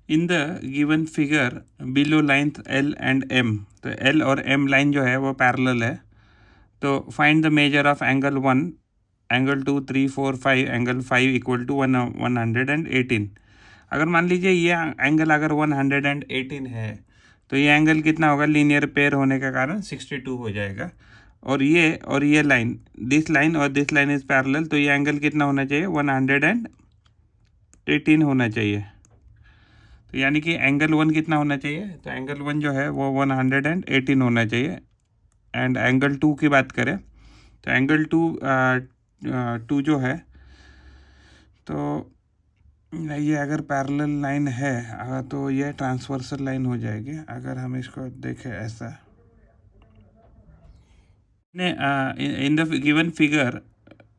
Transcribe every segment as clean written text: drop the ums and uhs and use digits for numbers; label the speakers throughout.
Speaker 1: In the given figure below lines L and M, तो L और M line जो है वो पैरेलल है। तो find the measure of angle 1, angle 2, 3, 4, 5, angle 5 equal to 118। अगर मान लीजिए ये एंगल अगर 118 है तो ये एंगल कितना होगा, लीनियर पेयर होने के कारण 62 हो जाएगा। और ये लाइन, दिस लाइन और दिस लाइन इज पैरेलल, तो ये एंगल कितना होना चाहिए, 118 होना चाहिए। तो यानी कि एंगल 1 कितना होना चाहिए, तो एंगल 1 जो है वो 118 होना चाहिए। एंड एंगल 2 की बात करें तो एंगल 2 जो है, तो ये अगर पैरेलल लाइन है तो ये ट्रांसवर्सल लाइन हो जाएगी। अगर हम इसको देखें ऐसा, in the given figure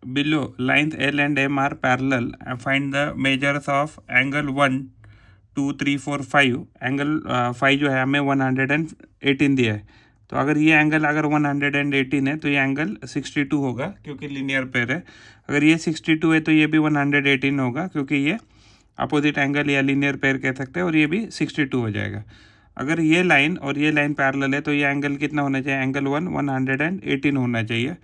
Speaker 1: below, lines L and M are parallel. Find the measures of angle 1, 2, 3, 4, 5. Angle 5 जो है हमें 118 दिया है। तो अगर ये एंगल अगर 118 है तो ये एंगल 62 होगा क्योंकि लीनियर पेयर है। अगर ये 62 है तो ये भी 118 होगा क्योंकि ये अपोजिट एंगल या लीनियर पेयर कह सकते हैं, और ये भी 62 हो जाएगा। अगर ये लाइन और ये लाइन पैरेलल है तो ये एंगल कितना होना चाहिए, एंगल 118 होना चाहिए।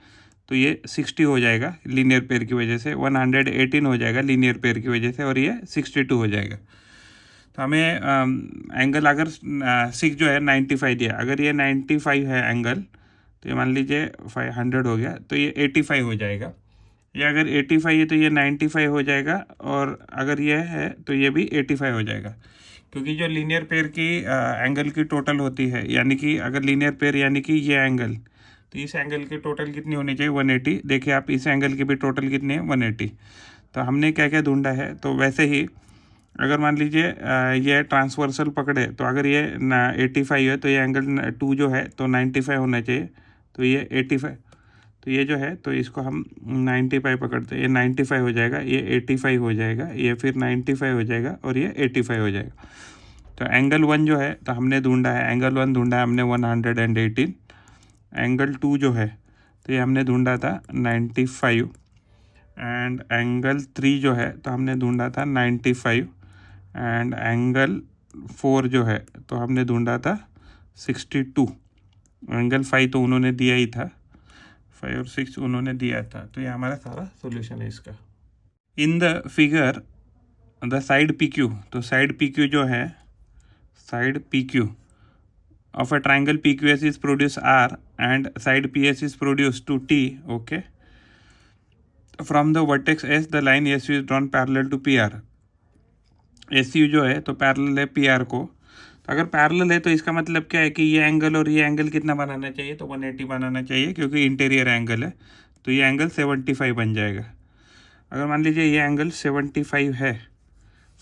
Speaker 1: तो ये 60 हो जाएगा लीनियर पेयर की वजह से, 118 हो जाएगा लीनियर पेयर की वजह से, और ये 62 हो जाएगा। तो हमें एंगल अगर 6 जो है 95 दिया, अगर ये 95 है एंगल, तो ये मान लीजिए 500 हो गया, तो ये 85 हो जाएगा। ये अगर 85 है तो ये 95 हो जाएगा, और अगर ये है तो ये भी 85 हो जाएगा। क्योंकि जो लीनियर पेयर की एंगल की टोटल होती है, यानी कि अगर लीनियर पेयर यानी कि ये एंगल, तो इस एंगल की टोटल कितनी होनी चाहिए, 180। देखिए आप, इस एंगल की भी टोटल कितनी है, 180। तो हमने क्या क्या ढूंढा है, तो वैसे ही अगर मान लीजिए ये ट्रांसवर्सल पकड़े, तो अगर ये 85 है तो ये एंगल 2 जो है तो 95 होना चाहिए। तो ये 85, तो ये जो है तो इसको हम 95 पकड़ते हैं, ये 95 हो जाएगा, ये 85 हो जाएगा, ये फिर 95 हो जाएगा, और ये 85 हो जाएगा। तो एंगल 1 जो है तो हमने ढूंढा है, एंगल 1 ढूंढा है हमने 118। एंगल 2 जो है तो ये हमने ढूंढा था 95। एंड एंगल 3 जो है तो हमने ढूंढा था 95। एंड एंगल 4 जो है तो हमने ढूंढा था 62। एंगल 5 तो उन्होंने दिया ही था, 5 और 6 उन्होंने दिया था। तो ये हमारा सारा सॉल्यूशन है इसका। In the figure the side PQ, तो साइड PQ जो है, side PQ of a triangle PQS is produced R and side PS is produced to T. Okay, from the vertex S the line SU is drawn parallel to PR. SU जो है तो parallel है PR को। तो अगर parallel है तो इसका मतलब क्या है कि ये एंगल और ये एंगल कितना बनाना चाहिए, तो 180 बनाना चाहिए क्योंकि इंटीरियर एंगल है। तो ये एंगल 75 बन जाएगा। अगर मान लीजिए ये एंगल 75 है,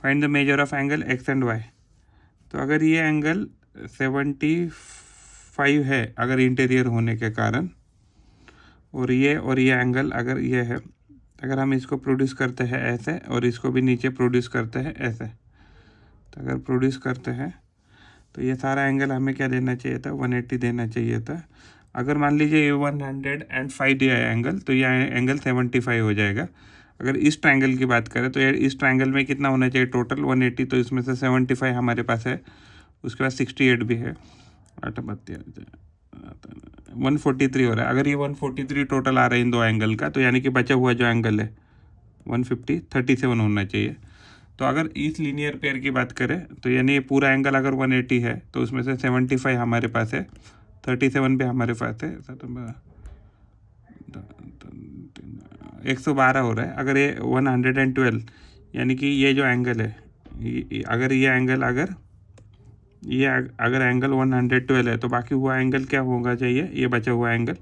Speaker 1: find the measure of angle X and Y। तो अगर ये एंगल 75 है अगर इंटीरियर होने के कारण, और ये एंगल अगर ये है, अगर हम इसको प्रोड्यूस करते हैं ऐसे और इसको भी नीचे प्रोड्यूस करते हैं ऐसे, तो अगर प्रोड्यूस करते हैं तो ये सारा एंगल हमें क्या देना चाहिए था, 180 देना चाहिए था। अगर मान लीजिए ये 105 दिया है एंगल, तो ये एंगल 75 हो जाएगा। अगर इस ट्रायंगल की बात करें तो इस ट्रायंगल में कितना होना चाहिए टोटल, 180, तो इसमें से 75 हमारे पास है, उसके बाद 68 भी है, 143 हो रहा है। अगर ये 143 टोटल आ रहा है इन दो एंगल का, तो यानी कि बचा हुआ जो एंगल है 37 होना चाहिए। तो अगर इस लीनियर पेयर की बात करें तो यानी ये पूरा एंगल अगर 180 है तो उसमें से 75 हमारे पास है, 37 भी हमारे पास है, 112 हो रहा है। अगर ये 112 यानी कि ये जो एंगल है, अगर ये एंगल अगर एंगल 112 है तो बाकी हुआ एंगल क्या होगा चाहिए, ये बचा हुआ एंगल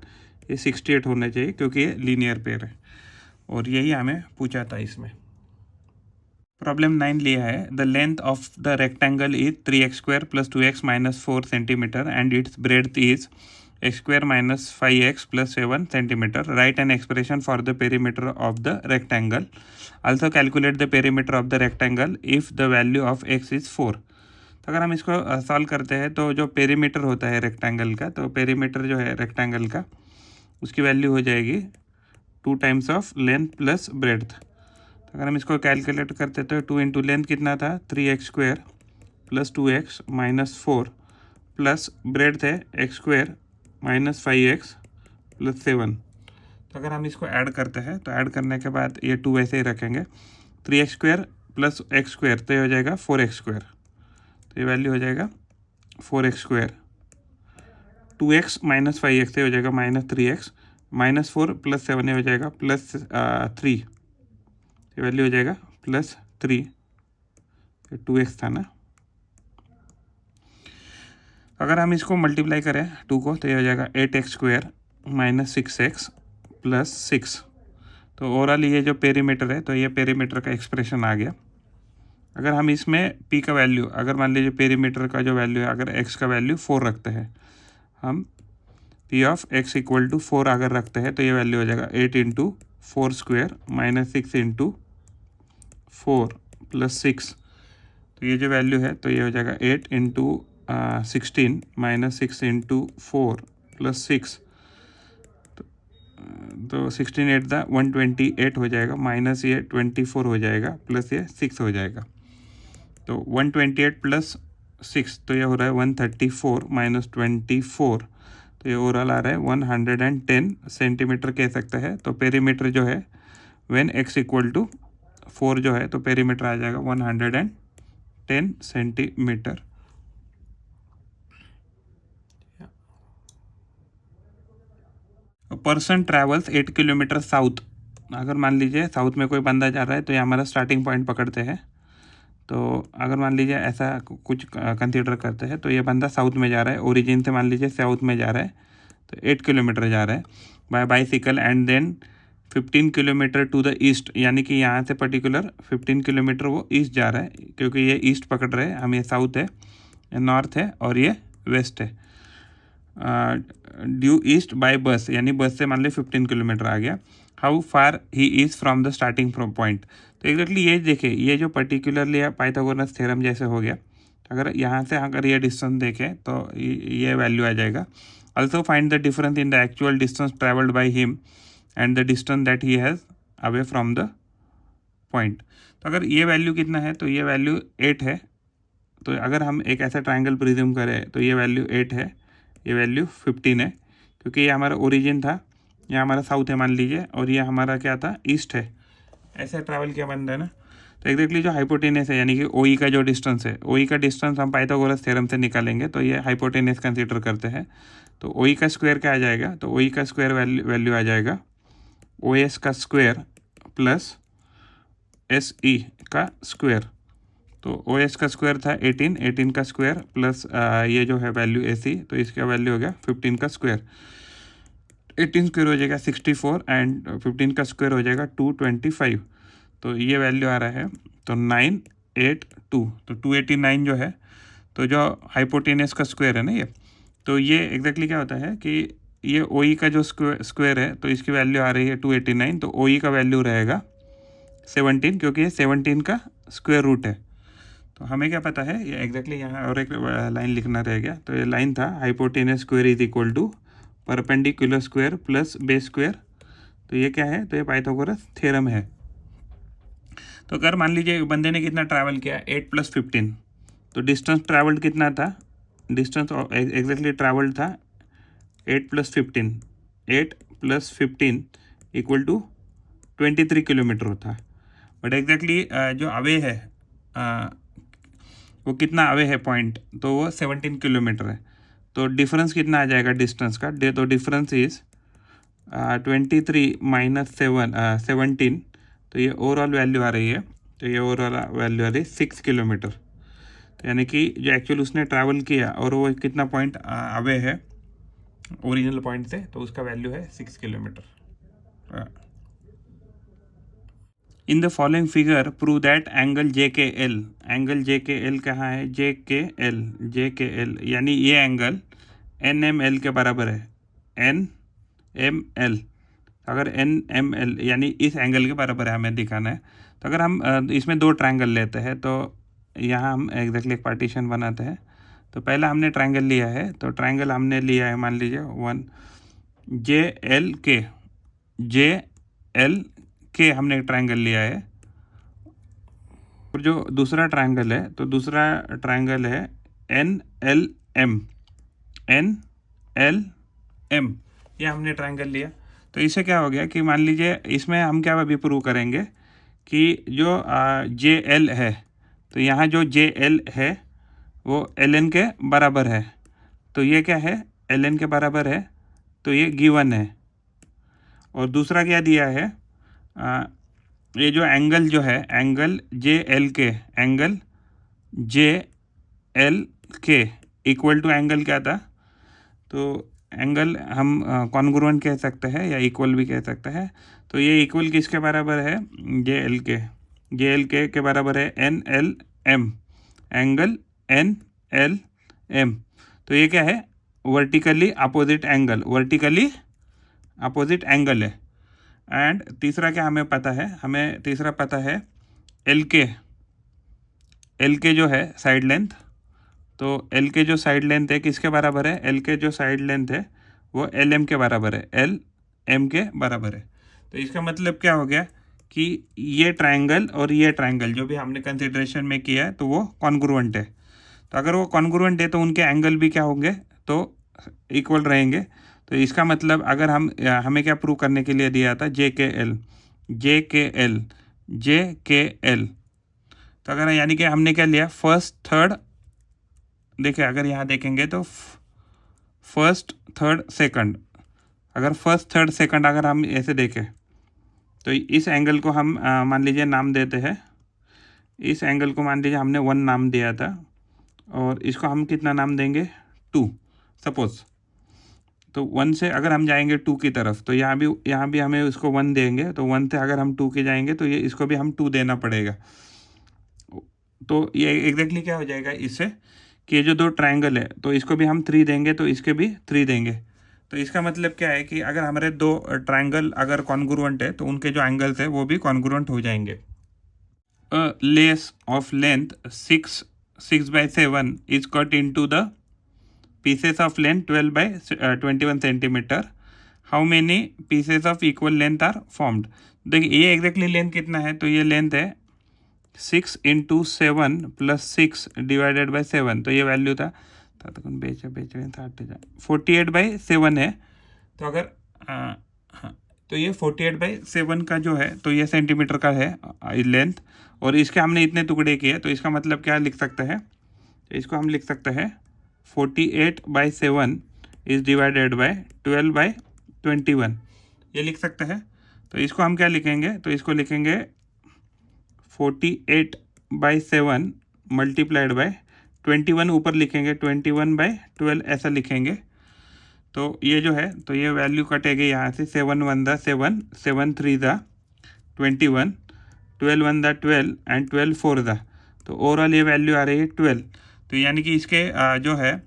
Speaker 1: ये 68 होना चाहिए क्योंकि ये लीनियर पेयर है, और यही हमें पूछा था इसमें। प्रॉब्लम 9 लिया है, the length of the rectangle is 3x² + 2x - 4 centimetre and it's breadth is x² - 5x + 7 centimetre. Right an expression for the perimeter of the rectangle. Also calculate the perimeter of the rectangle if the value of x is 4। तो अगर हम इसको solve करते हैं तो जो perimeter होता है रेक्टेंगल का, तो पेरीमीटर जो है रेक्टेंगल का उसकी वैल्यू हो जाएगी 2 times of length plus breadth. तो अगर हम इसको कैलकुलेट करते तो 2 × लेंथ कितना था, 3x² plus 2x minus 4 plus ब्रेड थे x square minus 5x plus 7। तो अगर हम इसको ऐड करते हैं तो ऐड करने के बाद ये 2 ऐसे ही रखेंगे, 3x square plus x square तो ये हो जाएगा 4x स्क्वायर, तो ये वैल्यू हो जाएगा 4x square. 2x minus 5x ये हो जाएगा माइनस 3x, माइनस 4 प्लस 7 ये हो जाएगा प्लस 3, ये वैल्यू हो जाएगा प्लस 3, 2x था ना। अगर हम इसको मल्टीप्लाई करें 2 को तो ये हो जाएगा 8x square minus 6x plus 6। तो ओवरऑल ये जो पेरीमीटर है तो ये पेरीमीटर का एक्सप्रेशन आ गया। अगर हम इसमें p का वैल्यू, अगर मान लीजिए पेरीमीटर का जो वैल्यू है, अगर x का वैल्यू 4 रखते हैं, हम p of x equal to 4 अगर रखते हैं तो ये वैल्यू हो जाएगा 8 into 4 square minus 6 into 4 plus 6। तो ये जो वैल्यू है तो ये हो जाएगा 8 इंटू 16 माइनस 6 इंटू 4 प्लस 6। तो 16 8 दा 128 हो जाएगा, माइनस ये 24 हो जाएगा, प्लस ये 6 हो जाएगा। तो 128 प्लस 6 तो ये हो रहा है 134 माइनस 24, तो ये ओवरऑल आ रहा है 110 सेंटीमीटर कह सकते हैं। तो पेरीमीटर जो है व्हेन x इक्वल टू 4 जो है तो पेरीमीटर आ जाएगा 110 centimetre. Person travels 8 kilometre south. अगर मान लीजिए साउथ में कोई बंदा जा रहा है तो ये हमारा स्टार्टिंग पॉइंट पकड़ते हैं। तो अगर मान लीजिए ऐसा कुछ कंसीडर करते हैं तो ये बंदा साउथ में जा रहा है, ओरिजिन से मान लीजिए साउथ में जा रहा है तो 8 किलोमीटर जा रहा है by bicycle and then 15 kilometre to the east, यानी कि यहाँ से पर्टिकुलर 15 किलोमीटर वो ईस्ट जा रहा है, क्योंकि ये ईस्ट पकड़ रहे हैं हम, ये साउथ है, ये नॉर्थ है और ये वेस्ट है। ड्यू ईस्ट बाय बस, यानी बस से मान लीजिए 15 किलोमीटर आ गया। How far he is from the starting point. तो एग्जैक्टली ये देखिए, ये जो पर्टिकुलरली पाइथागोरस थ्योरम जैसे हो गया, अगर यहाँ से अगर ये डिस्टेंस देखें तो ये वैल्यू आ जाएगा। Also find the difference in the actual distance travelled by him and the distance that he has away from the point. तो अगर ये वैल्यू कितना है तो ये वैल्यू 8 है। तो अगर हम एक ऐसा ट्राइंगल प्रिज्यूम करें तो ये वैल्यू 8 है, ये वैल्यू 15 है, क्योंकि ये हमारा ओरिजिन था, ये हमारा साउथ है मान लीजिए, और ये हमारा क्या था, ईस्ट है। ऐसे ट्रैवल किया बनता है ना। तो एग्जैक्टली जो हाइपोटेनस है, यानी कि OE का जो डिस्टेंस है, OE का डिस्टेंस हम पाइथागोरस थ्योरम से निकालेंगे तो ये हाइपोटेनस कंसीडर करते हैं। तो OE का स्क्वायर क्या आ जाएगा, तो OE का स्क्वायर वैल्यू आ जाएगा OS का स्क्वायर प्लस SE का स्क्वायर। तो OS का स्क्वायर था 18 का स्क्वायर प्लस ये जो है वैल्यू SE, तो इसका वैल्यू हो गया 15 का स्क्वायर। 18 स्क्वायर हो जाएगा 64 एंड 15 का स्क्वायर हो जाएगा 225। तो ये वैल्यू आ रहा है तो 982, तो 289 जो है, तो जो हाइपोटेनस का स्क्वायर है ना ये, तो ये एग्जैक्टली क्या होता है कि ये OE का जो स्क्वायर है तो इसकी वैल्यू आ रही है 289, तो OE का वैल्यू रहेगा 17, क्योंकि ये 17 का स्क्वायर रूट है। तो हमें क्या पता है, ये एग्जैक्टली यहाँ और एक लाइन लिखना रह गया। तो ये लाइन था hypotenuse square is equal to perpendicular square plus base square. तो ये क्या है, तो ये पाइथागोरस थ्योरम है। तो अगर मान लीजिए बंदे ने कितना ट्रैवल किया, 8 + 15, तो डिस्टेंस ट्रैवल्ड कितना था, डिस्टेंस एग्जैक्टली ट्रैवल्ड था 8 + 15, 8 + 15 इक्वल टू 23 किलोमीटर होता है। बट एग्जैक्टली जो अवे है वो कितना अवे है पॉइंट, तो वो 17 किलोमीटर है। तो डिफरेंस कितना आ जाएगा डिस्टेंस का, तो डिफरेंस इज 23 माइनस 17, तो ये ओवरऑल वैल्यू आ रही है, तो ये ओवरऑल वैल्यू आ रही है 6 किलोमीटर। तो यानी कि जो एक्चुअल उसने ट्रैवल किया और वो कितना पॉइंट अवे है ओरिजिनल पॉइंट से, तो उसका वैल्यू है 6 kilometre. In the following figure prove that angle JKL, angle JKL कहाँ है, JKL यानी ये एंगल NML के बराबर है, NML। अगर NML यानी इस एंगल के बराबर है हमें दिखाना है। तो अगर हम इसमें दो ट्रायंगल लेते हैं तो यहाँ हम एग्जैक्टली एक पार्टीशन बनाते हैं। तो पहला हमने ट्रायंगल लिया है, तो ट्रायंगल हमने लिया है मान लीजिए 1 JLK हमने एक ट्रायंगल लिया है। और जो दूसरा ट्रायंगल है तो दूसरा ट्रायंगल है NLM, NLM, ये हमने ट्रायंगल लिया। तो इससे क्या हो गया कि मान लीजिए इसमें हम क्या अभी प्रूव करेंगे कि जो JL है, तो यहाँ जो JL है वो LN के बराबर है। तो ये क्या है, LN के बराबर है, तो ये गिवन है। और दूसरा क्या दिया है, ये जो एंगल जो है, angle JLK, angle JLK equal to angle क्या था, तो एंगल हम कॉन्ग्रुएंट कह सकते हैं या इक्वल भी कह सकते हैं। तो ये इक्वल किसके बराबर है, JLK के बराबर है NLM, एंगल NLM। तो ये क्या है, vertically opposite angle, vertically opposite angle है। एंड तीसरा क्या हमें पता है, हमें तीसरा पता है LK जो है साइड लेंथ, तो LK जो साइड लेंथ है किसके बराबर है, LK जो साइड लेंथ है वो LM के बराबर है, LM के बराबर है। तो इसका मतलब क्या हो गया कि ये ट्रायंगल और ये ट्रायंगल जो भी हमने कंसिडरेशन में किया है तो वो कॉन्ग्रुएंट है। तो अगर वो कॉन्ग्रुएंट है तो उनके एंगल भी क्या होंगे, तो इक्वल रहेंगे। तो इसका मतलब अगर हमें क्या प्रूव करने के लिए दिया था, JKL। तो अगर यानी कि हमने क्या लिया, फर्स्ट थर्ड, देखिए अगर यहाँ देखेंगे तो फर्स्ट थर्ड सेकंड, अगर फर्स्ट थर्ड सेकंड अगर हम ऐसे देखें तो इस एंगल को हम मान लीजिए नाम देते हैं, इस एंगल को मान लीजिए हमने 1 नाम दिया था और इसको हम कितना नाम देंगे, 2 सपोज। तो 1 से अगर हम जाएंगे 2 की तरफ तो यहाँ भी हमें उसको 1 देंगे, तो 1 से अगर हम 2 की जाएंगे तो ये इसको भी हम 2 देना पड़ेगा। तो ये एग्जैक्टली क्या हो जाएगा इससे कि ये जो दो ट्रायंगल है तो इसको भी हम 3 देंगे तो इसके भी 3 देंगे। तो इसका मतलब क्या है कि अगर हमारे दो ट्रायंगल अगर कॉन्ग्रुएंट है तो उनके जो एंगल्स है वो भी कॉन्ग्रुएंट हो जाएंगे। A lace of length 6/7 is cut into the pieces of length 12/21 centimeter. How many pieces of equal length are formed? देखिए ये एग्जैक्टली लेंथ कितना है, तो ये लेंथ है 6 × 7 + 6 / 7। तो ये वैल्यू था 48/7 है। तो अगर हाँ, तो ये 48/7 का जो है तो ये सेंटीमीटर का है लेंथ, और इसके हमने इतने टुकड़े किए, तो इसका मतलब क्या लिख सकते हैं, तो इसको हम लिख सकते हैं 48/7 इज डिवाइडेड बाय 12/21, ये लिख सकते हैं। तो इसको हम क्या लिखेंगे, तो इसको लिखेंगे 48/7 मल्टीप्लाइड बाय 21, ऊपर लिखेंगे 21/12 ऐसा लिखेंगे। तो ये जो है तो ये वैल्यू कटेगी यहाँ से, 7 × 1 = 7, 7 × 3 = 21, 12 × 1 = 12 एंड 12 × 4 = तो ओवरऑल ये वैल्यू आ रही है 12। तो यानी कि इसके जो है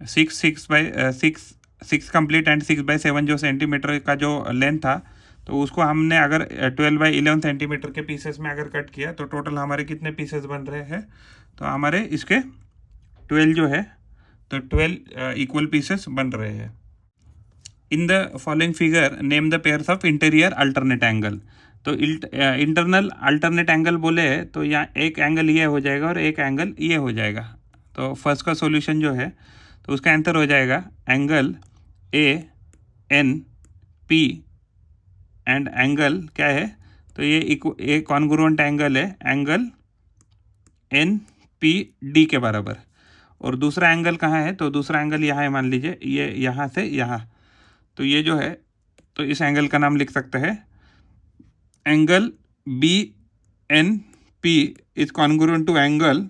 Speaker 1: 6 कंप्लीट एंड 6/7 जो सेंटीमीटर का जो लेंथ था, तो उसको हमने अगर 12/11 सेंटीमीटर के पीसेस में अगर कट किया तो टोटल हमारे कितने पीसेस बन रहे हैं, तो हमारे इसके 12 जो है तो 12 इक्वल पीसेस बन रहे हैं। In the following figure name the pairs of interior alternate angle. तो इंटरनल अल्टरनेट एंगल बोले तो यहाँ एक एंगल ये हो जाएगा और एक एंगल ये हो जाएगा। तो फर्स्ट का सॉल्यूशन जो है तो उसका आंसर हो जाएगा एंगल ANP एंड एंगल क्या है, तो ये एक कॉन्ग्रुएंट एंगल है, एंगल NPD के बराबर। और दूसरा एंगल कहाँ है, तो दूसरा एंगल यहाँ है, मान लीजिए ये यहाँ से यहाँ, तो ये जो है तो इस एंगल का नाम लिख सकते हैं angle BNP is congruent to angle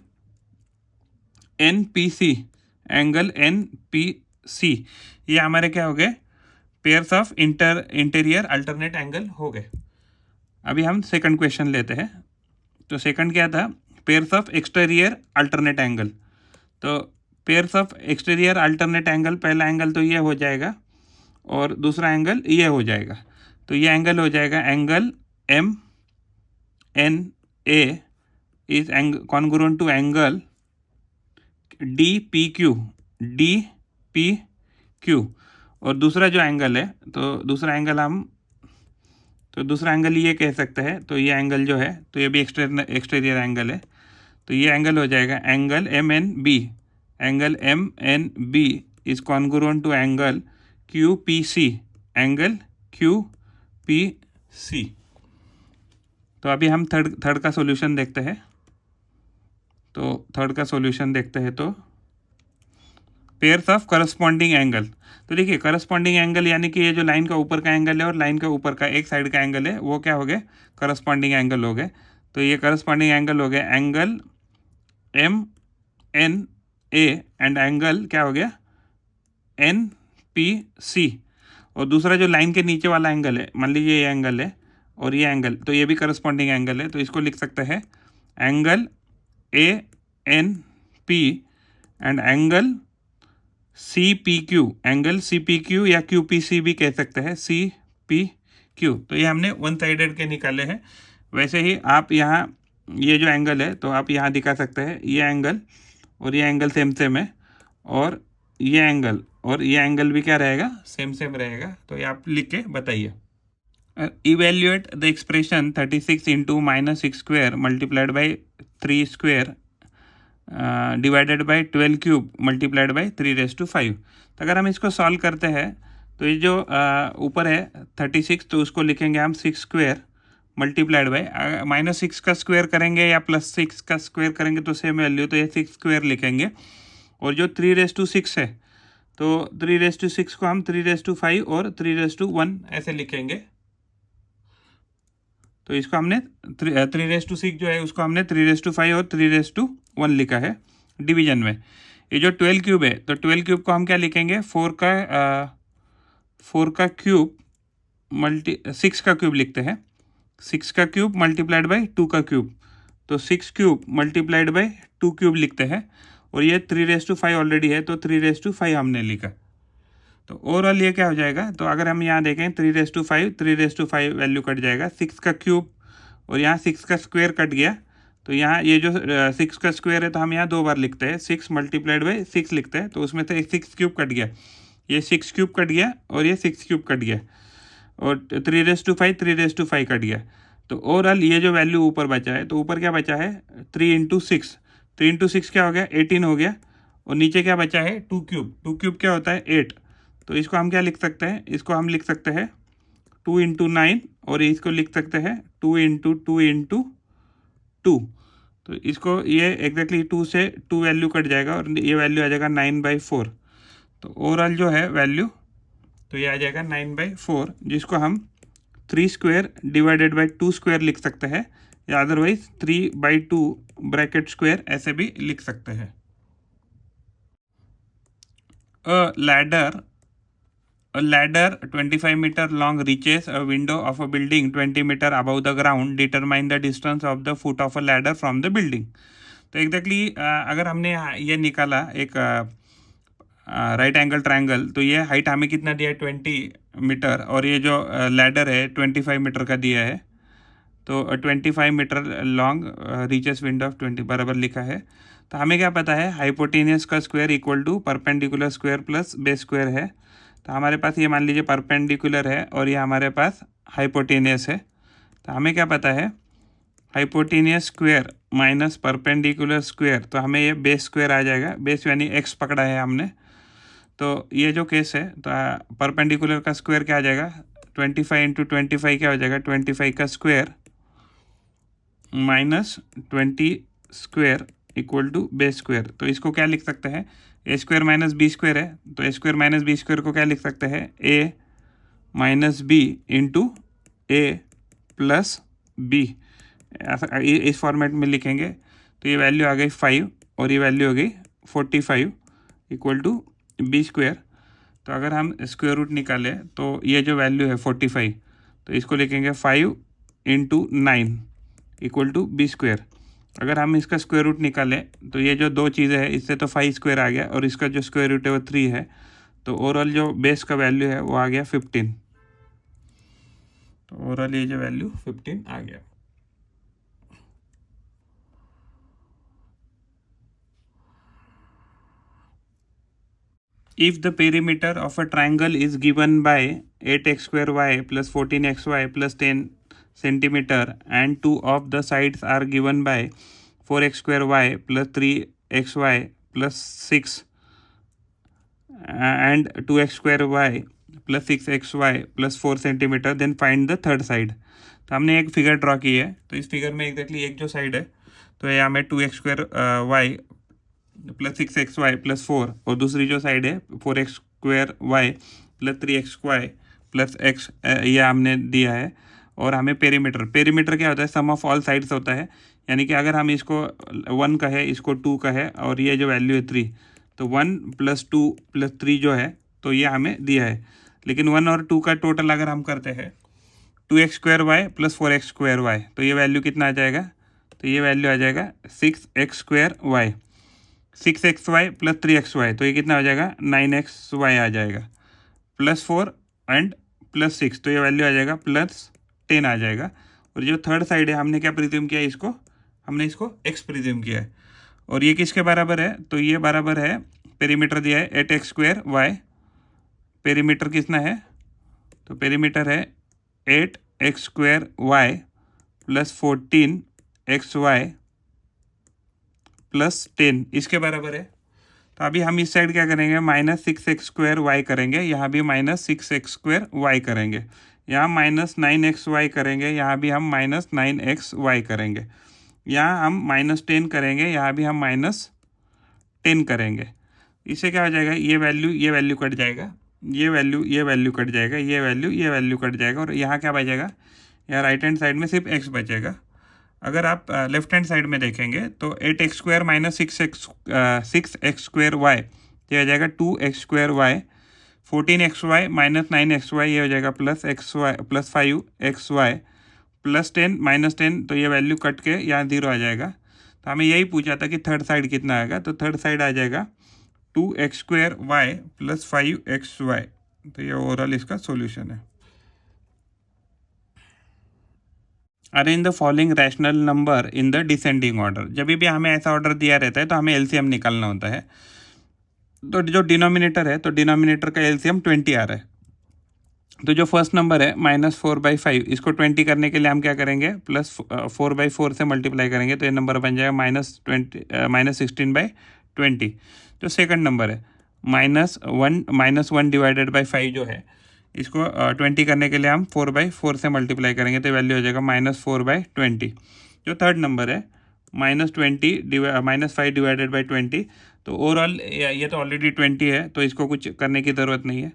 Speaker 1: NPC, angle NPC। ये हमारे क्या हो गए, pairs of interior alternate angle हो गए। अभी हम सेकंड क्वेश्चन लेते हैं। तो सेकंड क्या था, pairs of exterior alternate angle. तो pairs of exterior alternate angle, पहला एंगल तो ये हो जाएगा और दूसरा एंगल ये हो जाएगा। तो ये एंगल हो जाएगा angle MNA is congruent to angle DPQ, और दूसरा जो एंगल है तो दूसरा एंगल हम तो दूसरा एंगल ये कह सकते हैं, तो ये एंगल जो है तो ये भी एक्सटीरियर एंगल है, तो ये एंगल हो जाएगा angle M N B. Angle M N B is congruent to angle Q P C, angle Q P C. तो अभी हम थर्ड का सॉल्यूशन देखते हैं। तो थर्ड का सॉल्यूशन देखते हैं, तो पेयर्स ऑफ करस्पॉन्डिंग एंगल। तो देखिए करस्पॉन्डिंग एंगल यानी कि ये जो लाइन का ऊपर का एंगल है और लाइन का ऊपर का एक साइड का एंगल है वो क्या हो गए, करस्पॉन्डिंग एंगल हो गए। तो ये करस्पॉन्डिंग एंगल हो गए angle M N A and angle क्या हो गया एन पी सी। और दूसरा जो लाइन के नीचे वाला एंगल है, मान लीजिए ये एंगल है और ये एंगल, तो ये भी करस्पॉन्डिंग एंगल है, तो इसको लिख सकते हैं angle A N P and angle C P Q, angle C P Q या क्यू पी सी भी कह सकते हैं, सी पी क्यू। तो ये हमने वन साइडेड के निकाले हैं। वैसे ही आप यहाँ ये जो एंगल है तो आप यहाँ दिखा सकते हैं, ये एंगल और ये एंगल सेम सेम है, और ये एंगल और ये एंगल भी क्या रहेगा, सेम सेम रहेगा। तो ये आप लिख के बताइए। Evaluate the expression 36 into -6 square multiplied by 3 square divided by 12 cube multiplied by 3⁵। तो अगर हम इसको सॉल्व करते हैं तो ये जो ऊपर है 36, तो उसको लिखेंगे हम 6 स्क्वेयर मल्टीप्लाइड बाई -6 का स्क्वायर करेंगे या +6 का स्क्वायर करेंगे तो सेम वैल्यू, तो ये 6 स्क्वायर लिखेंगे। और जो 3�6 है तो 3�6 को हम 3⁵ और 3⁵ ऐसे लिखेंगे। तो इसको हमने 3⁵ जो है उसको हमने 3⁵ और 3⁵ लिखा है डिवीजन में। ये जो 12 क्यूब है तो 12 क्यूब को हम क्या लिखेंगे, 4 का क्यूब 6 का क्यूब लिखते हैं, 6 का क्यूब मल्टीप्लाइड बाई 2 का क्यूब, तो 6 क्यूब मल्टीप्लाइड बाई 2 क्यूब लिखते हैं। और ये 3⁵ ऑलरेडी है तो 3⁵ हमने लिखा। तो ओवरऑल ये क्या हो जाएगा, तो अगर हम यहाँ देखें 3⁵ वैल्यू कट जाएगा, 6 का क्यूब और यहाँ 6 का स्क्वायर कट गया। तो यहाँ ये जो 6 का स्क्वायर है तो हम यहाँ 2 बार लिखते हैं, 6 मल्टीप्लाइड बाई 6 लिखते हैं, तो उसमें से 6 क्यूब कट गया, ये 6 क्यूब कट गया और ये 6 क्यूब कट गया, और 3⁵ कट गया। तो ओवरऑल ये जो वैल्यू ऊपर बचा है, तो ऊपर क्या बचा है 3 × 6 क्या हो गया 18 हो गया, और नीचे क्या बचा है 2 क्यूब क्या होता है 8। तो इसको हम क्या लिख सकते हैं, इसको हम लिख सकते हैं 2 × 9, और इसको लिख सकते हैं 2 × 2 × 2। तो इसको ये एग्जैक्टली 2 से 2 वैल्यू कट जाएगा और ये वैल्यू आ जाएगा 9/4। तो ओवरऑल जो है वैल्यू तो ये आ जाएगा 9/4, जिसको हम 3 स्क्वायर डिवाइडेड बाई 2 स्क्वायर लिख सकते हैं, या अदरवाइज 3/2 ब्रैकेट स्क्वायर ऐसे भी लिख सकते हैं। A ladder 25 meter long reaches a window of a building 20 meter above the ground. Determine the distance of the foot of a ladder from the building. तो एग्जैक्टली अगर हमने ये निकाला एक राइट एंगल ट्रायंगल, तो ये हाइट हमें कितना दिया है 20 मीटर, और ये जो लैडर है 25 मीटर का दिया है। तो 25 metre long reaches window of 20 बराबर लिखा है। तो हमें क्या पता है, हाइपोटेनियस का square equal to perpendicular square plus base square है। तो हमारे पास ये मान लीजिए परपेंडिकुलर है और ये हमारे पास हाइपोटेनियस है। तो हमें क्या पता है, hypotenuse square minus perpendicular square, तो हमें ये बेस स्क्वायर आ जाएगा, बेस यानी एक्स पकड़ा है हमने। तो ये जो केस है तो परपेंडिकुलर का स्क्वायर क्या आ जाएगा 25 × 25 क्या हो जाएगा 25 का square minus 20 square equal to base square. तो इसको क्या लिख सकते हैं, a square minus b square है, तो a square minus b square को क्या लिख सकते हैं a minus b into a plus b, इस फॉर्मेट में लिखेंगे। तो ये वैल्यू आ गई 5 और ये वैल्यू हो गई 45 इक्वल टू बी स्क्वायर। तो अगर हम स्क्वायर रूट निकालें तो ये जो वैल्यू है 45, तो इसको लिखेंगे 5 × 9 इक्वल टू बी स्क्वायर। अगर हम इसका स्क्वायर रूट निकालें तो ये जो दो चीज़ें हैं इससे तो 5 स्क्वायर आ गया और इसका जो स्क्वायर रूट है वो 3 है, तो ओवरऑल जो बेस का वैल्यू है वो आ गया 15। तो ओवरऑल ये जो वैल्यू 15 आ गया। If the perimeter of a triangle is given by 8x square y plus 14xy plus 10 centimeter and two of the sides are given by 4x square y plus 3xy plus 6 and 2x square y plus 6xy plus 4 centimeter, then find the third side. तो हमने एक figure draw की है, तो इस figure में exactly एक जो साइड है तो यहाँ में 2x square y plus 6xy plus 4 और दूसरी जो साइड है 4x square y plus 3xy plus x ये हमने दिया है। और हमें पेरीमीटर क्या होता है, सम ऑफ ऑल साइड्स होता है, यानी कि अगर हम इसको 1 कहे, इसको 2 कहे और ये जो वैल्यू है 3, तो 1 प्लस 2 प्लस 3 जो है तो ये हमें दिया है। लेकिन 1 और 2 का टोटल अगर हम करते हैं 2x square y plus 4x square y, तो ये वैल्यू कितना आ जाएगा, तो ये वैल्यू आ जाएगा 6x square Y, 6xy plus 3xy, तो ये कितना हो जाएगा 9xy आ जाएगा, प्लस 4 एंड प्लस 6, तो ये वैल्यू आ जाएगा प्लस 10 आ जाएगा। और जो थर्ड साइड है हमने क्या प्रिज्यूम किया, इसको हमने इसको x प्रिज्यूम किया है। और ये किसके बराबर है, तो ये बराबर है, पेरीमीटर दिया है 8x स्क्वायर वाई, पेरीमीटर कितना है, तो पेरीमीटर है 8x square y plus 14xy plus 10, इसके बराबर है। तो अभी हम इस साइड क्या करेंगे, माइनस 6x स्क्वायर वाई करेंगे, यहाँ भी माइनस 6x स्क्वायर वाई करेंगे, यहाँ माइनस 9xy करेंगे, यहाँ भी हम माइनस 9xy करेंगे, यहाँ हम माइनस 10 करेंगे, यहाँ भी हम माइनस 10 करेंगे। इससे क्या हो जाएगा, ये वैल्यू कट जाएगा, ये वैल्यू कट जाएगा, ये वैल्यू कट जाएगा, और यहाँ क्या बचेगा, यहाँ राइट हैंड साइड में सिर्फ x बचेगा। अगर आप लेफ्ट हैंड साइड में देखेंगे तो 8x square minus 6x square Y, ये हो जाएगा 2x square Y, 14xy minus 9xy, ये हो जाएगा plus xy plus 5xy plus 10 minus 10, तो ये वैल्यू कट के यहाँ 0 आ जाएगा। तो हमें यही पूछा था कि थर्ड साइड कितना आएगा, तो थर्ड साइड आ जाएगा 2x square y plus 5xy, तो ये ओवरऑल इसका सॉल्यूशन है। Arrange the following rational number in the descending order. जब भी हमें ऐसा ऑर्डर दिया रहता है तो हमें एलसीएम निकालना होता है। तो जो डिनोमिनेटर है, तो डिनोमिनेटर का एलसीएम 20 आ रहा है। तो जो फर्स्ट नंबर है -4/5, इसको 20 करने के लिए हम क्या करेंगे, प्लस 4/4 से मल्टीप्लाई करेंगे, तो ये नंबर बन जाएगा -16/20। जो सेकंड नंबर है -1 डिवाइडेड बाई 5 जो है, इसको 20 करने के लिए हम 4/4 से मल्टीप्लाई करेंगे, तो वैल्यू हो जाएगा -4/20। जो थर्ड नंबर है -5 डिवाइडेड बाई 20, तो ओवरऑल ये तो ऑलरेडी 20 है, तो इसको कुछ करने की ज़रूरत नहीं है।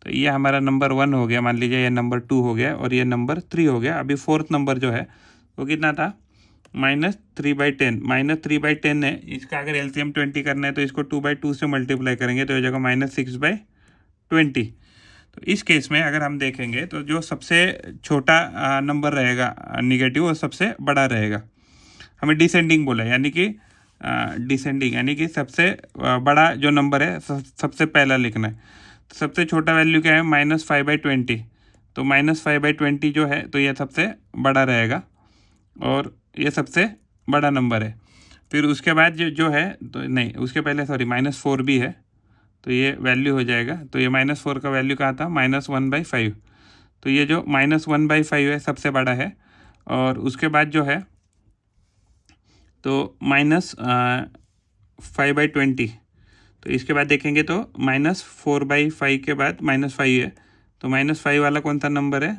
Speaker 1: तो ये हमारा नंबर 1 हो गया, मान लीजिए ये नंबर 2 हो गया और ये नंबर 3 हो गया। अभी फोर्थ नंबर जो है वो कितना था, -3/10। -3/10 है, इसका अगर एलसीएम 20 करना है तो इसको 2/2 से मल्टीप्लाई करेंगे, तो हो जाएगा -6/20। तो इस केस में अगर हम देखेंगे तो जो सबसे छोटा नंबर रहेगा निगेटिव, वो सबसे बड़ा रहेगा। हमें डिसेंडिंग बोला, यानी कि डिसेंडिंग, यानी कि सबसे बड़ा जो नंबर है सबसे पहला लिखना है। तो सबसे छोटा वैल्यू क्या है, -5/20, तो -5/20 जो है तो ये सबसे बड़ा रहेगा और ये सबसे बड़ा नंबर है। फिर उसके बाद जो है, तो नहीं उसके पहले -4 भी है, तो ये वैल्यू हो जाएगा। तो ये -4 का वैल्यू कहाँ था, -1/5, तो ये जो -1/5 है सबसे बड़ा है। और उसके बाद जो है तो -5/20, तो इसके बाद देखेंगे तो -4/5 के बाद -5 है, तो -5 वाला कौन सा नंबर है,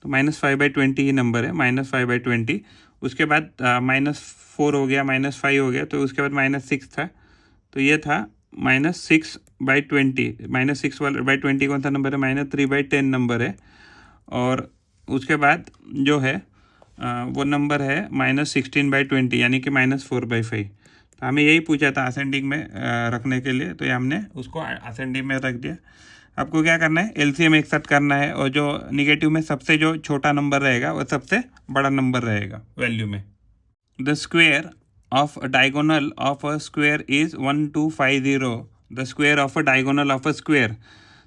Speaker 1: तो -5/20 ही नंबर है, -5/20। उसके बाद -4 हो गया, -5 हो गया, तो उसके बाद -6 था, तो ये था -6/20। -6/20 कौन सा नंबर है, -3/10 नंबर है। और उसके बाद जो है वो नंबर है -16/20, यानी कि -4/5। तो हमें यही पूछा था असेंडिंग में रखने के लिए, तो ये हमने उसको असेंडिंग में रख दिया। आपको क्या करना है, एलसीएम एक साथ करना है, और जो निगेटिव में सबसे जो छोटा नंबर रहेगा वो सबसे बड़ा नंबर रहेगा वैल्यू में। The square of a diagonal of a square is 1250। The square of a diagonal of a square.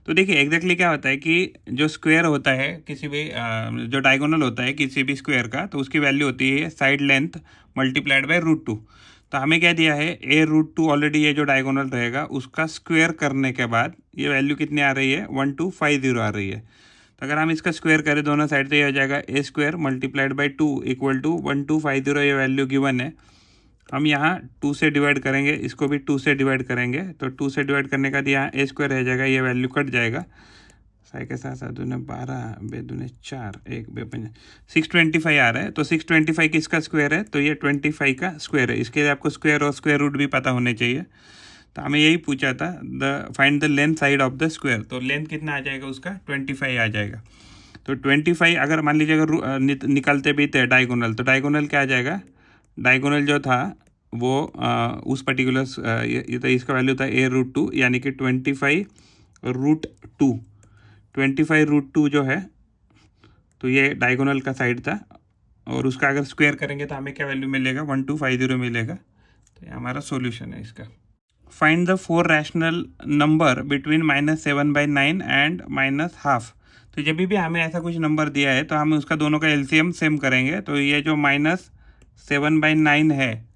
Speaker 1: तो देखिए एग्जैक्टली क्या होता है कि जो स्क्वायर होता है किसी भी जो डायगोनल होता है किसी भी स्क्वायर का, तो उसकी वैल्यू होती है साइड लेंथ मल्टीप्लाइड बाय √2। तो हमें क्या दिया है, a√2 ऑलरेडी ये जो डायगोनल रहेगा उसका स्क्वायर करने के बाद ये वैल्यू कितनी आ रही है, 1250 आ रही है। तो अगर हम इसका स्क्वायर करें दोनों साइड तो ये हो जाएगा a² multiplied by 2 equal to 1250, ये वैल्यू गिवन है। हम यहाँ 2 से डिवाइड करेंगे, इसको भी 2 से डिवाइड करेंगे, तो 2 से डिवाइड करने का यहाँ a² रह जाएगा, ये वैल्यू कट जाएगा। साई के साथ 12 बेदूने 4 1 2 625 आ रहा है। तो 625 किसका स्क्वायर है, तो ये 25 का स्क्वायर है। इसके लिए आपको स्क्वायर और स्क्वायर रूट भी पता होने चाहिए। तो हमें यही पूछा था, find the length side of the square. तो लेंथ कितना आ जाएगा उसका, 25 आ जाएगा। तो 25 अगर मान लीजिए अगर निकलते भी थे डायगोनल, तो डायगोनल क्या आ जाएगा, डायगोनल जो था वो उस पर्टिकुलर ये तो इसका वैल्यू था a√2, यानी कि 25√2 25√2 जो है, तो ये डायगोनल का साइड था, और उसका अगर स्क्वायर करेंगे तो हमें क्या वैल्यू मिलेगा, 1250 मिलेगा। तो ये हमारा सॉल्यूशन है इसका। Find the 4 rational number between -7/9 and -12। तो जब भी हमें ऐसा कुछ नंबर दिया है तो हम उसका दोनों का एलसीएम सेम करेंगे। तो ये जो -7/9 है,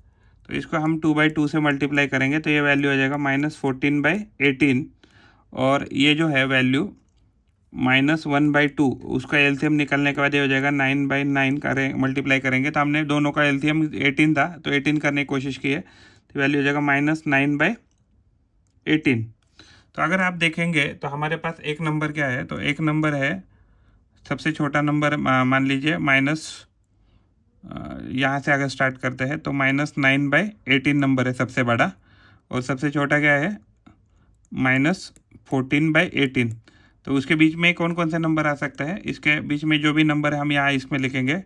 Speaker 1: तो इसको हम 2/2 से मल्टीप्लाई करेंगे, तो ये वैल्यू आ जाएगा -14/18। और ये जो है वैल्यू -1/2, उसका एलसीएम निकलने के बाद ये हो जाएगा 9/9 मल्टीप्लाई करेंगे। तो हमने दोनों का एलसीएम 18 था, तो 18 करने की कोशिश की है, तो वैल्यू हो जाएगा -9/18। तो अगर आप देखेंगे तो हमारे पास एक नंबर क्या है, तो एक नंबर है, सबसे छोटा नंबर मान लीजिए यहाँ से अगर स्टार्ट करते हैं तो -9/18 नंबर है सबसे बड़ा, और सबसे छोटा क्या है, -14/18। तो उसके बीच में कौन कौन सा नंबर आ सकता है, इसके बीच में जो भी नंबर है हम यहाँ इसमें लिखेंगे,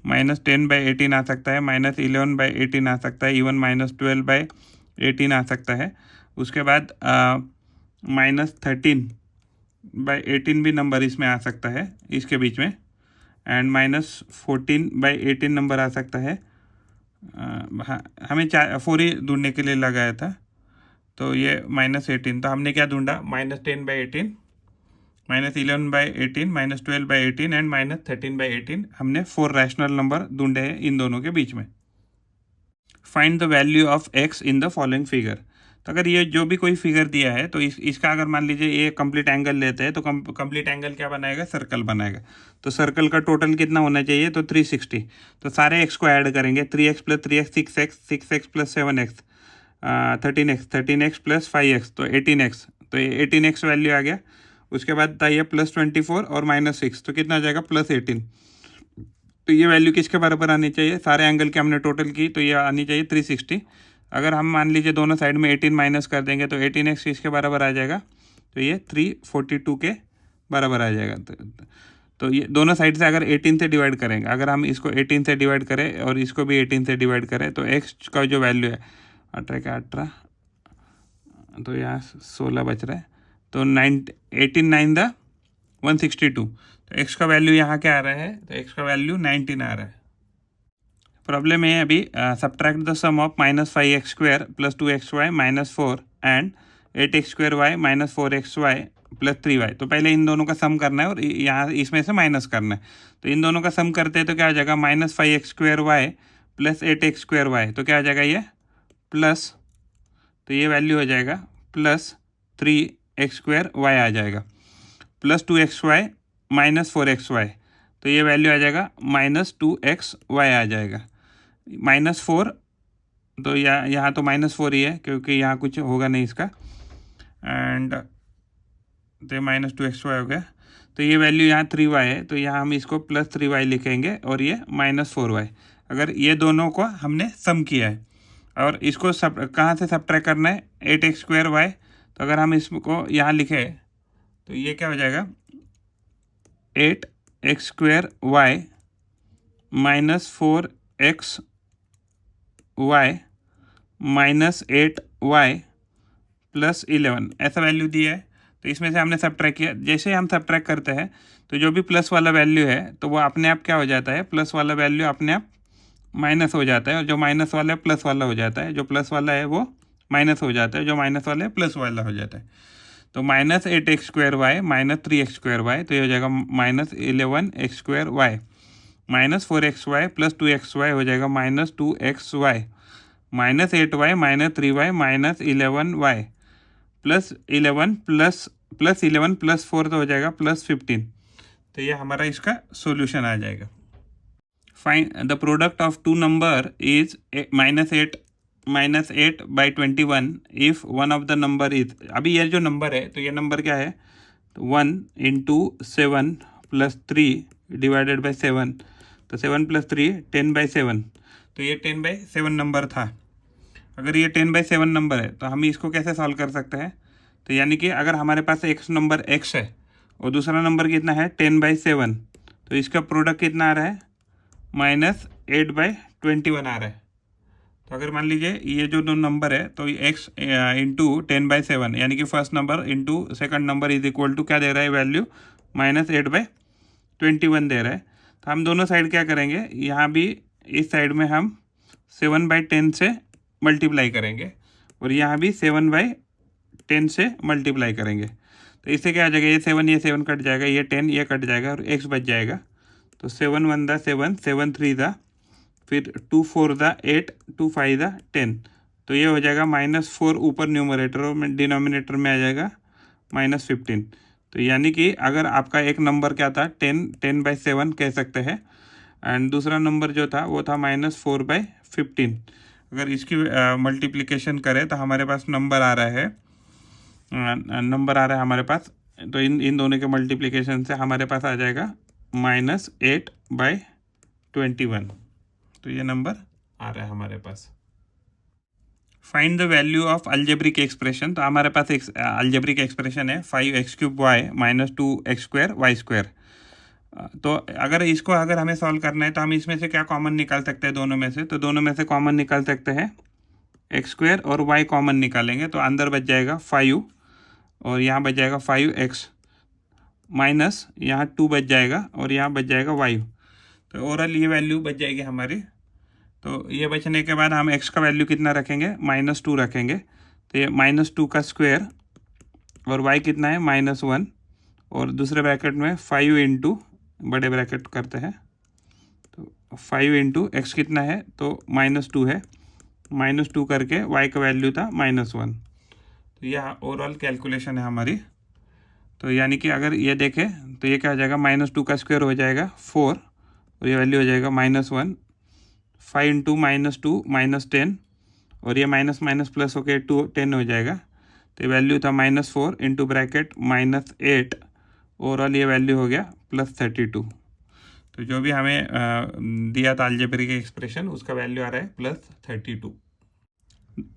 Speaker 1: -10/18 आ सकता है, -11/18 आ सकता है, इवन -12/18 आ सकता है। उसके बाद -13/18 भी नंबर इसमें आ सकता है इसके बीच में, एंड -14/18 नंबर आ सकता है। हाँ, हमें 4 ही ढूंढने के लिए लगाया था, तो ये -18, तो हमने क्या ढूंढा, -10/18, -11/18, -12/18 एंड -13/18। हमने 4 रैशनल नंबर ढूंढे हैं इन दोनों के बीच में। Find the value of x in the following figure. तो अगर ये जो भी कोई फिगर दिया है, तो इसका अगर मान लीजिए ये कंप्लीट एंगल लेते हैं, तो कंप्लीट एंगल क्या बनाएगा, सर्कल बनाएगा। तो सर्कल का टोटल कितना होना चाहिए, तो 360। तो सारे x को ऐड करेंगे, 3x + 3x 6x, 6x + 7x 13x, 13x + 5x तो 18x। तो ये 18x वैल्यू आ गया। उसके बाद था ये +24 और -6, तो कितना आ जाएगा, +18। तो ये वैल्यू किसके बराबर आनी चाहिए, सारे एंगल के हमने टोटल की, तो ये आनी चाहिए 360। अगर हम मान लीजिए दोनों साइड में 18 माइनस कर देंगे तो 18x किसके बराबर आ जाएगा, तो ये 342 के बराबर आ जाएगा। तो ये दोनों साइड से अगर 18 से डिवाइड करेंगे, अगर हम इसको 18 से डिवाइड करें और इसको भी 18 से डिवाइड करें, तो x का जो वैल्यू है 18 का 18, तो यहाँ 16 बच रहा है, तो 18 9 द 162। तो x का वैल्यू यहाँ क्या आ रहा है, तो x का वैल्यू 19 आ रहा है। प्रॉब्लम है अभी, subtract the sum of -5x² + 2xy -4 and 8x² y -4xy + 3y। तो पहले इन दोनों का सम करना है और यहाँ इसमें से माइनस करना है। तो इन दोनों का सम करते हैं तो क्या आ जाएगा, -5x² y + 8x² y, तो क्या आ जाएगा ये प्लस, तो ये वैल्यू हो जाएगा +3x² y आ जाएगा, + 2xy -4xy, तो ये वैल्यू आ जाएगा -2xy आ जाएगा। -4, तो यहाँ तो -4 ही है क्योंकि यहाँ कुछ होगा नहीं इसका, एंड तो -2xy हो गया। तो ये वैल्यू यहाँ 3y है, तो यहाँ हम इसको +3y लिखेंगे और ये -4y। अगर ये दोनों को हमने सम किया है और इसको कहाँ से सब्ट्रैक्ट करना है, 8x² y। तो अगर हम इसको यहाँ लिखें तो ये क्या हो जाएगा, 8x² y -4x y -8y + 11, ऐसा वैल्यू दिया है। तो इसमें से हमने सब्ट्रैक्ट किया। जैसे हम सब्ट्रैक्ट करते हैं तो जो भी प्लस वाला वैल्यू है तो वो अपने आप क्या हो जाता है, प्लस वाला वैल्यू अपने आप माइनस हो जाता है, और जो माइनस वाला है प्लस वाला हो जाता है, जो प्लस वाला है वो माइनस हो जाता है, जो माइनस वाला है प्लस वाला हो जाता है। तो -8x² y -3x² y, तो ये हो जाएगा -11x² y -4xy + 2xy हो जाएगा -2xy -8y -3y -11y +11 +11 +4 तो हो जाएगा +15। तो ये हमारा इसका सॉल्यूशन आ जाएगा। Find the product of two number is -8/21 if one of the number is, अभी ये जो नंबर है तो ये नंबर क्या है, 1 × 7 + 3 डिवाइडेड बाई 7, तो 7 + 3 10/7, तो ये 10/7 नंबर था। अगर ये 10/7 नंबर है तो हम इसको कैसे सॉल्व कर सकते हैं, तो यानी कि अगर हमारे पास एक नंबर x है और दूसरा नंबर कितना है 10/7, तो इसका प्रोडक्ट कितना आ रहा है -8/21 आ रहा है। तो अगर मान लीजिए ये जो दो नंबर है तो x × 10/7 यानी कि first number into second number is equal to क्या दे रहा है वैल्यू -8/21 दे रहा है। तो हम दोनों साइड क्या करेंगे, यहाँ भी इस साइड में हम 7/10 से मल्टीप्लाई करेंगे और यहाँ भी 7/10 से मल्टीप्लाई करेंगे। तो इससे क्या आ जाएगा, ये 7 कट जाएगा, ये 10 ये कट जाएगा और x बच जाएगा। तो 7 1 दा 7, 7 3 दा, फिर 2 4 दा 8, 2 5 दा 10, तो ये हो जाएगा -4 ऊपर न्यूमरेटर और डिनोमिनेटर में आ जाएगा -15। तो यानी कि अगर आपका एक नंबर क्या था 10/7 कह सकते हैं एंड दूसरा नंबर जो था वो था -4/15। अगर इसकी मल्टीप्लिकेशन करें तो हमारे पास नंबर आ रहा है हमारे पास, तो इन दोनों के मल्टीप्लिकेशन से हमारे पास आ जाएगा -8/21। तो ये नंबर आ रहा है हमारे पास। Find the value of algebraic expression, तो हमारे पास एक अलजेब्रिक एक्सप्रेशन है 5x³ y -2x² y²। तो अगर हमें सॉल्व करना है तो हम इसमें से क्या कॉमन निकाल सकते हैं दोनों में से, तो दोनों में से कॉमन निकाल सकते हैं x² और y कॉमन निकालेंगे तो अंदर बच जाएगा 5 और यहाँ बच जाएगा 5x माइनस यहाँ 2 बच जाएगा और यहाँ बच जाएगा y। तो ओवरऑल ये वैल्यू बच जाएगी हमारी। तो ये बचने के बाद हम x का वैल्यू कितना रखेंगे, -2 रखेंगे, तो ये -2 का स्क्वायर और y कितना है -1 और दूसरे ब्रैकेट में 5 इंटू बड़े ब्रैकेट करते हैं, तो 5 इंटू x कितना है तो -2 है, -2 करके y का वैल्यू था -1। तो यह ओवरऑल कैलकुलेशन है हमारी। तो यानी कि अगर ये देखें तो ये क्या हो जाएगा, -2 का स्क्वायर हो जाएगा 4 और ये वैल्यू हो जाएगा -1, 5 इंटू -2 -10 और ये माइनस माइनस प्लस होके 10 हो जाएगा। तो ये वैल्यू था -4 इंटू ब्रैकेट -8, ओवरऑल ये वैल्यू हो गया +32। तो जो भी हमें दिया था अलजेब्रिक एक्सप्रेशन उसका वैल्यू आ रहा है +32।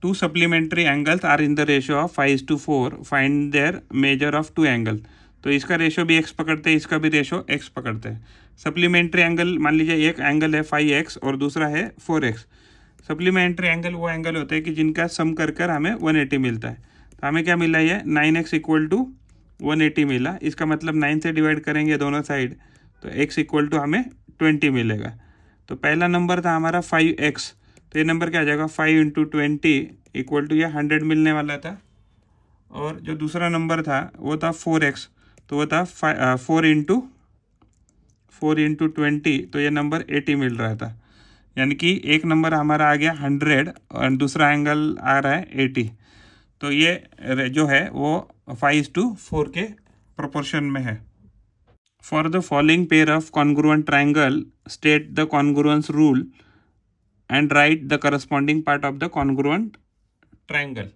Speaker 1: Two supplementary angles are in the ratio of 5:4, find their measure of two angle. तो इसका रेशियो भी x पकड़ते हैं, इसका भी रेशियो x पकड़ते हैं। सप्लीमेंट्री एंगल मान लीजिए एक एंगल है 5x और दूसरा है 4x। सप्लीमेंट्री एंगल वो एंगल होते हैं कि जिनका सम कर हमें 180 मिलता है। तो हमें क्या मिला है 9x = 180 मिला, इसका मतलब 9 से डिवाइड करेंगे दोनों साइड तो x = हमें 20 मिलेगा। तो पहला नंबर था हमारा 5x, तो ये नंबर क्या आ जाएगा 5 × 20 = ये 100 मिलने वाला था। और जो दूसरा नंबर था वो था 4x, तो वो था 4 × 20, तो ये नंबर 80 मिल रहा था। यानी कि एक नंबर हमारा आ गया 100 और दूसरा एंगल आ रहा है 80। तो ये जो है वो 5:4 के प्रोपोर्शन में है। For the following pair of congruent triangle state the congruence rule and right the corresponding part of the congruent triangle.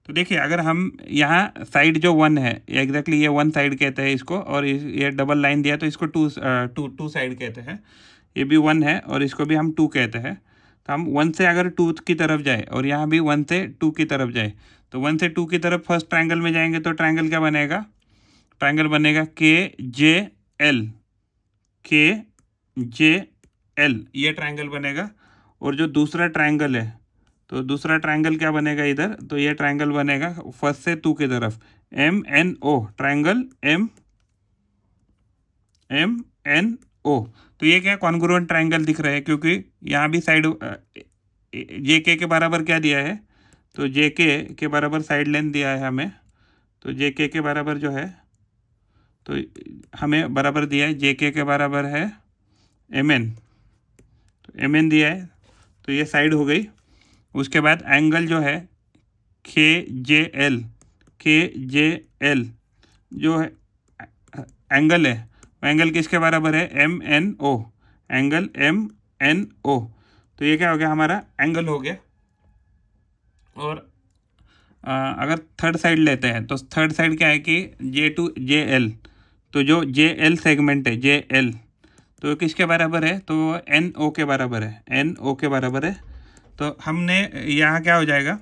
Speaker 1: तो देखिए अगर हम यहाँ साइड जो 1 है एग्जैक्टली ये 1 साइड कहते हैं इसको, और ये डबल लाइन दिया तो इसको 2 साइड कहते हैं। ये भी 1 है और इसको भी हम 2 कहते हैं। तो हम 1 से अगर 2 की तरफ जाए और यहाँ भी 1 से 2 की तरफ जाए, तो 1 से 2 की तरफ फर्स्ट ट्राइंगल में जाएंगे तो ट्राइंगल क्या बनेगा, ट्राइंगल बनेगा KJL, ये ट्राइंगल बनेगा। और जो दूसरा ट्राइंगल है तो दूसरा ट्राइंगल क्या बनेगा इधर, तो ये ट्राइंगल बनेगा फर्स्ट से 2 की तरफ MNO, ट्राइंगल MNO। तो ये क्या कॉन्ग्रुएंट ट्राइंगल दिख रहा है क्योंकि यहाँ भी साइड JK के बराबर क्या दिया है, तो JK के बराबर साइड लेंथ दिया है हमें। तो JK के बराबर जो है तो हमें बराबर दिया है JK के बराबर है MN, तो MN दिया है तो ये साइड हो गई। उसके बाद एंगल जो है के जे एल जो है एंगल है, एंगल किसके बराबर है, M N O, angle M N O. तो ये क्या हो गया, हमारा एंगल हो गया। और अगर थर्ड साइड लेते हैं तो थर्ड साइड क्या है कि जे टू जे एल, तो जो जे एल सेगमेंट है जे एल, तो किसके बराबर है, तो एन ओ के बराबर है, एन ओ के बराबर है। तो हमने यहाँ क्या हो जाएगा,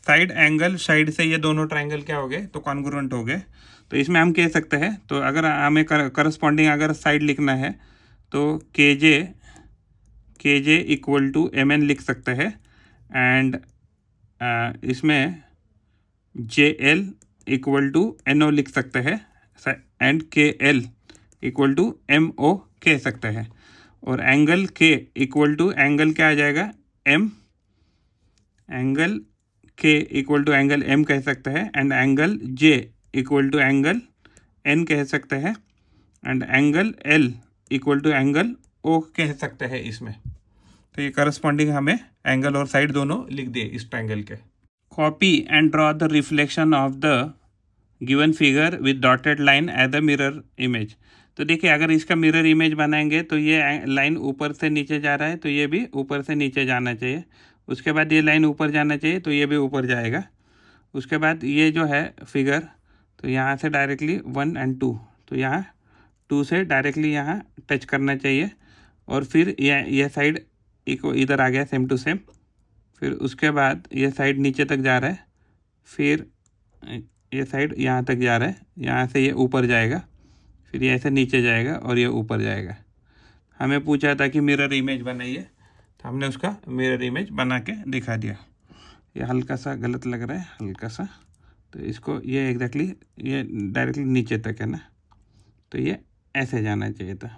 Speaker 1: साइड एंगल साइड से ये दोनों ट्राइंगल क्या हो गए, तो कॉन्ग्रुएंट हो गए। तो इसमें हम कह सकते हैं, तो अगर हमें करस्पॉन्डिंग अगर साइड लिखना है तो K J equal to M N लिख सकते हैं, एंड इसमें J L equal to N O लिख सकते हैं, and K L equal to M O कह सकते हैं। और angle K equal to angle क्या आ जाएगा, M, angle K equal to angle M कह सकते हैं, and angle J equal to angle N कह सकते हैं, and angle L equal to angle O कह सकते हैं इसमें। तो ये करस्पॉन्डिंग हमें एंगल और साइड दोनों लिख दिए इस ट्रायंगल के। Copy and draw the reflection of the given figure with dotted line as a mirror image. तो देखिए, अगर इसका मिरर इमेज बनाएंगे तो ये लाइन ऊपर से नीचे जा रहा है, तो ये भी ऊपर से नीचे जाना चाहिए। उसके बाद ये लाइन ऊपर जाना चाहिए, तो ये भी ऊपर जाएगा। उसके बाद ये जो है फिगर, तो यहाँ से डायरेक्टली 1 और 2, तो यहाँ 2 से डायरेक्टली यहाँ टच करना चाहिए। और फिर ये साइड इधर आ गया सेम टू सेम। फिर उसके बाद ये साइड नीचे तक जा रहा है, फिर ये साइड यहाँ तक जा रहा है, यहाँ से ये ऊपर जाएगा, फिर ये ऐसे नीचे जाएगा और ये ऊपर जाएगा। हमें पूछा था कि मिरर इमेज बनाइए, तो हमने उसका मिरर इमेज बना के दिखा दिया। ये हल्का सा गलत लग रहा है, हल्का सा, तो इसको ये एग्जैक्टली ये डायरेक्टली नीचे तक है ना, तो ये ऐसे जाना चाहिए था।